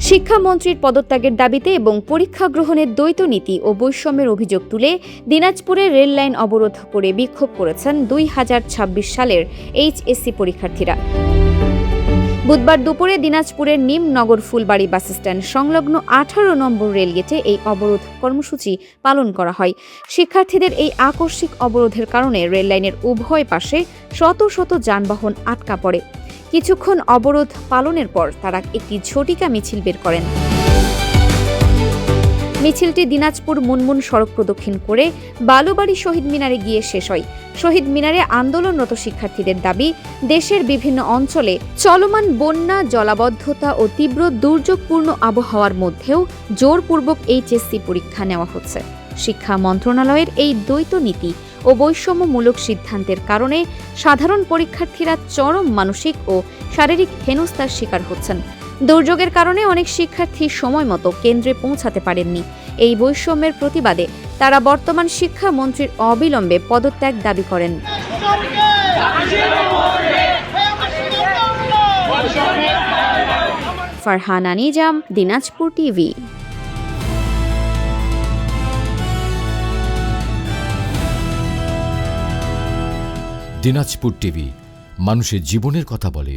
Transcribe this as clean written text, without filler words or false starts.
শিক্ষামন্ত্রীর পদত্যাগের দাবিতে এবং পরীক্ষা গ্রহণের দ্বৈত নীতি ও বৈষম্যের অভিযোগ তুলে দিনাজপুরে রেল লাইন অবরোধ করে বিক্ষোভ করেছেন 2026 সালের এইচএসসি পরীক্ষার্থীরা। বুধবার দুপুরে দিনাজপুরের নিমনগর ফুলবাড়ি বাসস্ট্যান্ড সংলগ্ন 18 নম্বর রেলগেটে এই অবরোধ কর্মসূচি পালন করা হয়। শিক্ষার্থীদের এই আকস্মিক অবরোধের কারণে রেল লাইনের উভয় পাশে শত শত যানবাহন আটকা পড়ে। কিছুক্ষণ অবরোধ পালনের পর তারা একটি ঝটিকা মিছিল বের করেন। মিছিলটি দিনাজপুর মুনমুন সড়ক প্রদক্ষিণ করে বালুবাড়ি শহীদ মিনারে গিয়ে শেষ হয়। শহীদ মিনারে আন্দোলনরত শিক্ষার্থীদের দাবি, দেশের বিভিন্ন অঞ্চলে চলমান বন্যা, জলাবদ্ধতা ও তীব্র দুর্যোগপূর্ণ আবহাওয়ার মধ্যেও জোরপূর্বক এইচএসসি পরীক্ষা নেওয়া হচ্ছে। শিক্ষা মন্ত্রণালয়ের এই দ্বৈত নীতি ও বৈষম্যমূলক সিদ্ধান্তের কারণে সাধারণ পরীক্ষার্থীরা চরম মানসিক ও শারীরিক হেনস্থার শিকার হচ্ছেন। দুর্যোগের কারণে অনেক শিক্ষার্থী সময়মতো কেন্দ্রে পৌঁছাতে পারেননি। এই বৈষম্যের প্রতিবাদে তারা বর্তমান শিক্ষামন্ত্রীর অবিলম্বে পদত্যাগ দাবি করেন। ফারহানা নিজাম, দিনাজপুর টিভি। দিনাজপুর টিভি মানুষের জীবনের কথা বলে।